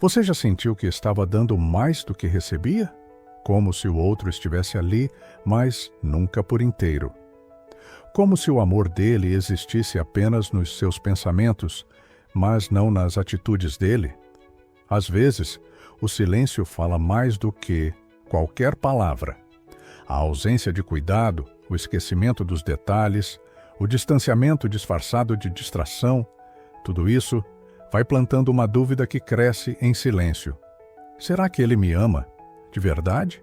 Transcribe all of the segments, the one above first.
Você já sentiu que estava dando mais do que recebia? Como se o outro estivesse ali, mas nunca por inteiro. Como se o amor dele existisse apenas nos seus pensamentos, mas não nas atitudes dele? Às vezes, o silêncio fala mais do que qualquer palavra. A ausência de cuidado, o esquecimento dos detalhes, o distanciamento disfarçado de distração, tudo isso vai plantando uma dúvida que cresce em silêncio. Será que ele me ama de verdade?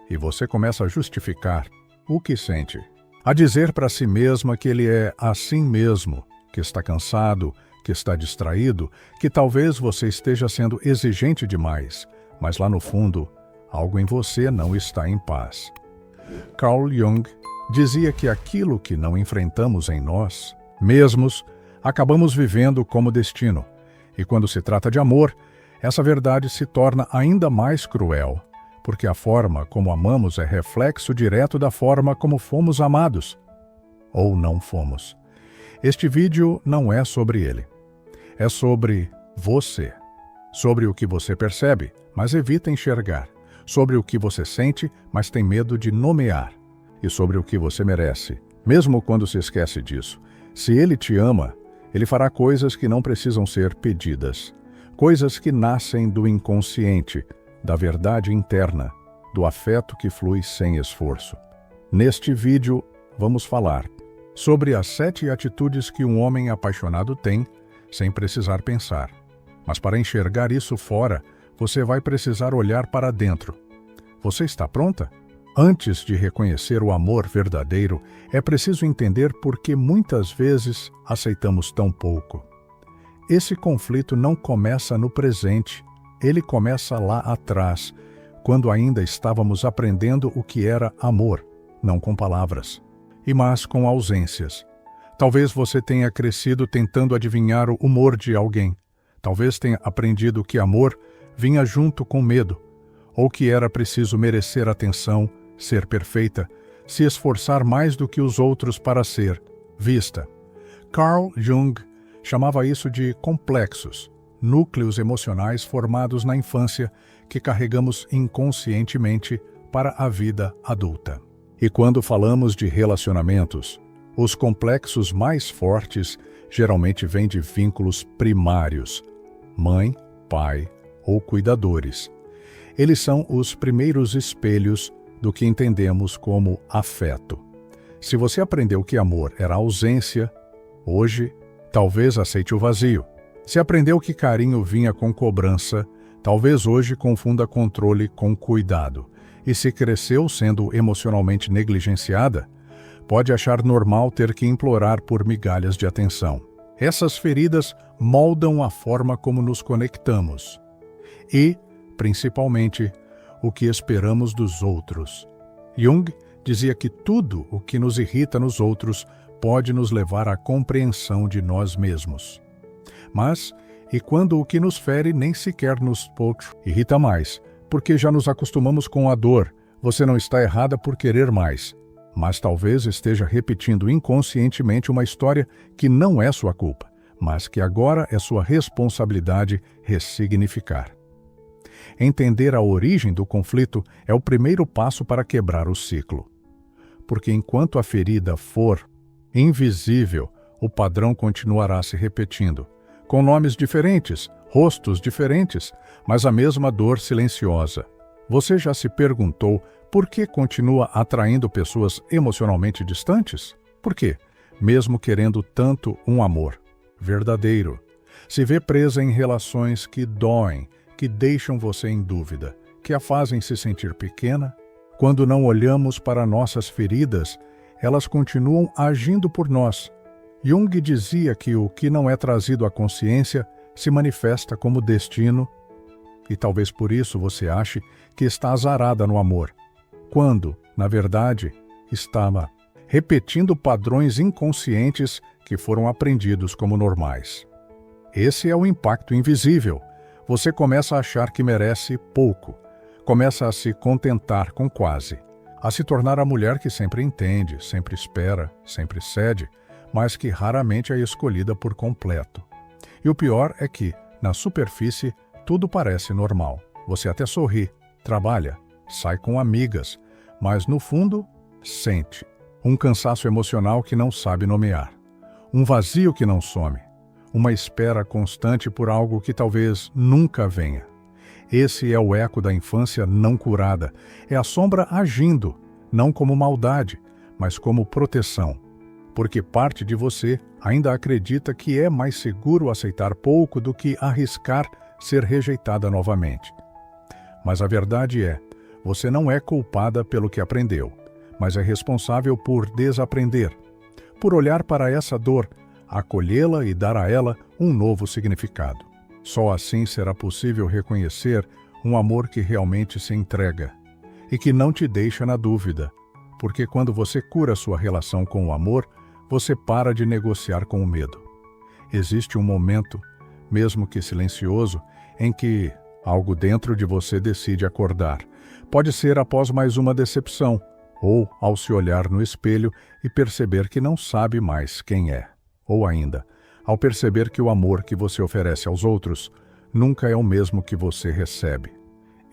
E você começa a justificar o que sente, a dizer para si mesma que ele é assim mesmo, que está cansado, que está distraído, que talvez você esteja sendo exigente demais, mas lá no fundo, algo em você não está em paz. Carl Jung dizia que aquilo que não enfrentamos em nós mesmos, acabamos vivendo como destino. E quando se trata de amor, essa verdade se torna ainda mais cruel, porque a forma como amamos é reflexo direto da forma como fomos amados. Ou não fomos. Este vídeo não é sobre ele. É sobre você. Sobre o que você percebe, mas evita enxergar. Sobre o que você sente, mas tem medo de nomear. E sobre o que você merece, mesmo quando se esquece disso. Se ele te ama, ele fará coisas que não precisam ser pedidas. Coisas que nascem do inconsciente, da verdade interna, do afeto que flui sem esforço. Neste vídeo, vamos falar sobre as 7 atitudes que um homem apaixonado tem, sem precisar pensar. Mas para enxergar isso fora, você vai precisar olhar para dentro. Você está pronta? Antes de reconhecer o amor verdadeiro, é preciso entender por que muitas vezes aceitamos tão pouco. Esse conflito não começa no presente, ele começa lá atrás, quando ainda estávamos aprendendo o que era amor, não com palavras, mas com ausências. Talvez você tenha crescido tentando adivinhar o humor de alguém. Talvez tenha aprendido que amor vinha junto com medo, ou que era preciso merecer atenção, ser perfeita, se esforçar mais do que os outros para ser vista. Carl Jung chamava isso de complexos, núcleos emocionais formados na infância que carregamos inconscientemente para a vida adulta. E quando falamos de relacionamentos, os complexos mais fortes geralmente vêm de vínculos primários, mãe, pai ou cuidadores. Eles são os primeiros espelhos do que entendemos como afeto. Se você aprendeu que amor era ausência, hoje talvez aceite o vazio. Se aprendeu que carinho vinha com cobrança, talvez hoje confunda controle com cuidado. E se cresceu sendo emocionalmente negligenciada, pode achar normal ter que implorar por migalhas de atenção. Essas feridas moldam a forma como nos conectamos e, principalmente, o que esperamos dos outros. Jung dizia que tudo o que nos irrita nos outros pode nos levar à compreensão de nós mesmos. Mas, e quando o que nos fere nem sequer nos irrita mais, porque já nos acostumamos com a dor, você não está errada por querer mais, mas talvez esteja repetindo inconscientemente uma história que não é sua culpa, mas que agora é sua responsabilidade ressignificar. Entender a origem do conflito é o primeiro passo para quebrar o ciclo. Porque enquanto a ferida for invisível, o padrão continuará se repetindo, com nomes diferentes, rostos diferentes, mas a mesma dor silenciosa. Você já se perguntou por que continua atraindo pessoas emocionalmente distantes? Por quê? Mesmo querendo tanto um amor verdadeiro, se vê presa em relações que doem, que deixam você em dúvida, que a fazem se sentir pequena. Quando não olhamos para nossas feridas, elas continuam agindo por nós. Jung dizia que o que não é trazido à consciência se manifesta como destino, e talvez por isso você ache que está azarada no amor, quando, na verdade, estava repetindo padrões inconscientes que foram aprendidos como normais. Esse é o impacto invisível. Você começa a achar que merece pouco, começa a se contentar com quase, a se tornar a mulher que sempre entende, sempre espera, sempre cede, mas que raramente é escolhida por completo. E o pior é que, na superfície, tudo parece normal. Você até sorri, trabalha, sai com amigas, mas no fundo, sente um cansaço emocional que não sabe nomear, um vazio que não some, uma espera constante por algo que talvez nunca venha. Esse é o eco da infância não curada, é a sombra agindo, não como maldade, mas como proteção, porque parte de você ainda acredita que é mais seguro aceitar pouco do que arriscar ser rejeitada novamente. Mas a verdade é, você não é culpada pelo que aprendeu, mas é responsável por desaprender, por olhar para essa dor, acolhê-la e dar a ela um novo significado. Só assim será possível reconhecer um amor que realmente se entrega e que não te deixa na dúvida, porque quando você cura sua relação com o amor, você para de negociar com o medo. Existe um momento, mesmo que silencioso, em que algo dentro de você decide acordar. Pode ser após mais uma decepção, ou ao se olhar no espelho e perceber que não sabe mais quem é. Ou ainda, ao perceber que o amor que você oferece aos outros nunca é o mesmo que você recebe.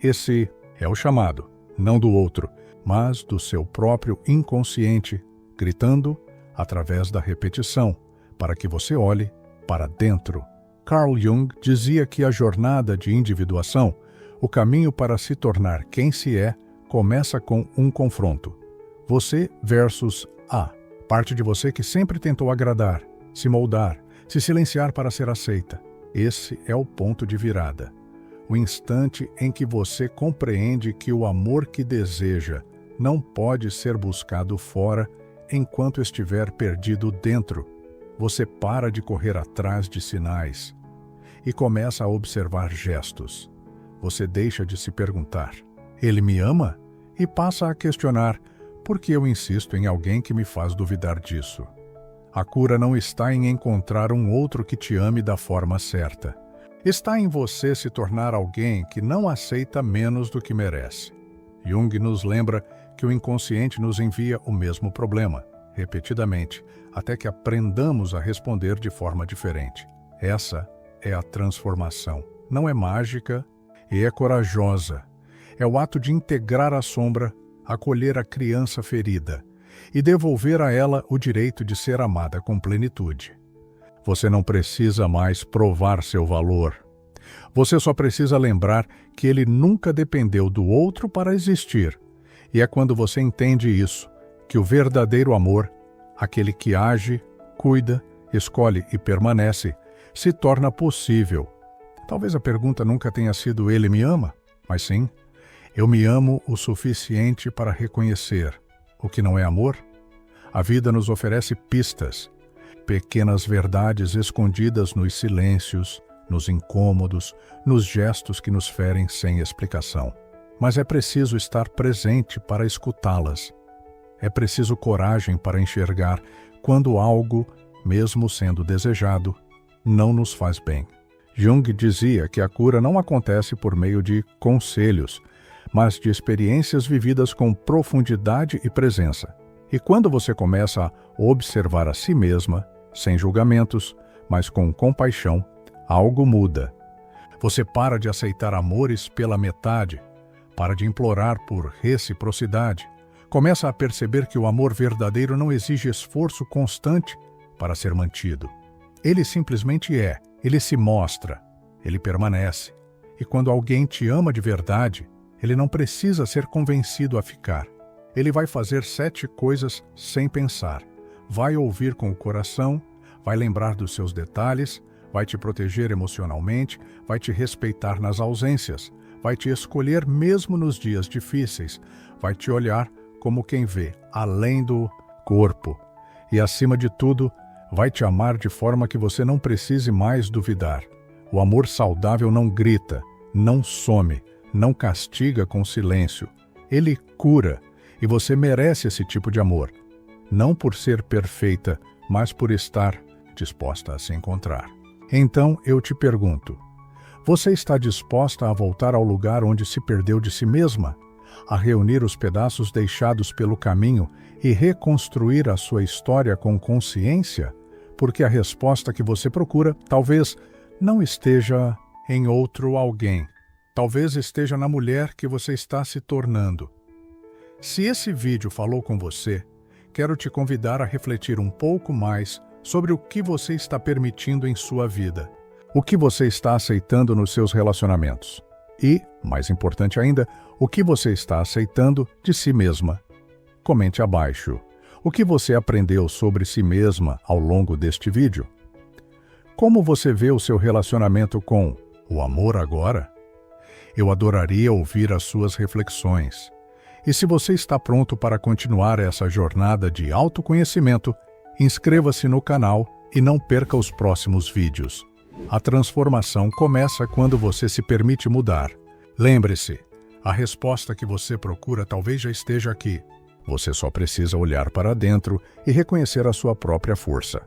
Esse é o chamado, não do outro, mas do seu próprio inconsciente, gritando através da repetição, para que você olhe para dentro. Carl Jung dizia que a jornada de individuação, o caminho para se tornar quem se é, começa com um confronto. Você versus A. Parte de você que sempre tentou agradar, se moldar, se silenciar para ser aceita. Esse é o ponto de virada. O instante em que você compreende que o amor que deseja não pode ser buscado fora enquanto estiver perdido dentro. Você para de correr atrás de sinais e começa a observar gestos. Você deixa de se perguntar, ele me ama? E passa a questionar, por que eu insisto em alguém que me faz duvidar disso? A cura não está em encontrar um outro que te ame da forma certa. Está em você se tornar alguém que não aceita menos do que merece. Jung nos lembra que o inconsciente nos envia o mesmo problema, repetidamente, até que aprendamos a responder de forma diferente. Essa é a transformação. Não é mágica e é corajosa. É o ato de integrar a sombra, acolher a criança ferida e devolver a ela o direito de ser amada com plenitude. Você não precisa mais provar seu valor. Você só precisa lembrar que ele nunca dependeu do outro para existir. E é quando você entende isso, que o verdadeiro amor, aquele que age, cuida, escolhe e permanece, se torna possível. Talvez a pergunta nunca tenha sido ele me ama, mas sim, eu me amo o suficiente para reconhecer o que não é amor. A vida nos oferece pistas, pequenas verdades escondidas nos silêncios, nos incômodos, nos gestos que nos ferem sem explicação. Mas é preciso estar presente para escutá-las. É preciso coragem para enxergar quando algo, mesmo sendo desejado, não nos faz bem. Jung dizia que a cura não acontece por meio de conselhos, mas de experiências vividas com profundidade e presença. E quando você começa a observar a si mesma, sem julgamentos, mas com compaixão, algo muda. Você para de aceitar amores pela metade, para de implorar por reciprocidade, começa a perceber que o amor verdadeiro não exige esforço constante para ser mantido. Ele simplesmente é, ele se mostra, ele permanece. E quando alguém te ama de verdade, ele não precisa ser convencido a ficar. Ele vai fazer 7 coisas sem pensar. Vai ouvir com o coração, vai lembrar dos seus detalhes, vai te proteger emocionalmente, vai te respeitar nas ausências, vai te escolher mesmo nos dias difíceis, vai te olhar como quem vê além do corpo e, acima de tudo, vai te amar de forma que você não precise mais duvidar. O amor saudável não grita, não some, não castiga com silêncio. Ele cura, e você merece esse tipo de amor. Não por ser perfeita, mas por estar disposta a se encontrar. Então eu te pergunto, você está disposta a voltar ao lugar onde se perdeu de si mesma? A reunir os pedaços deixados pelo caminho e reconstruir a sua história com consciência? Porque a resposta que você procura talvez não esteja em outro alguém. Talvez esteja na mulher que você está se tornando. Se esse vídeo falou com você, quero te convidar a refletir um pouco mais sobre o que você está permitindo em sua vida, o que você está aceitando nos seus relacionamentos e, mais importante ainda, o que você está aceitando de si mesma. Comente abaixo. O que você aprendeu sobre si mesma ao longo deste vídeo? Como você vê o seu relacionamento com o amor agora? Eu adoraria ouvir as suas reflexões. E se você está pronto para continuar essa jornada de autoconhecimento, inscreva-se no canal e não perca os próximos vídeos. A transformação começa quando você se permite mudar. Lembre-se, a resposta que você procura talvez já esteja aqui. Você só precisa olhar para dentro e reconhecer a sua própria força.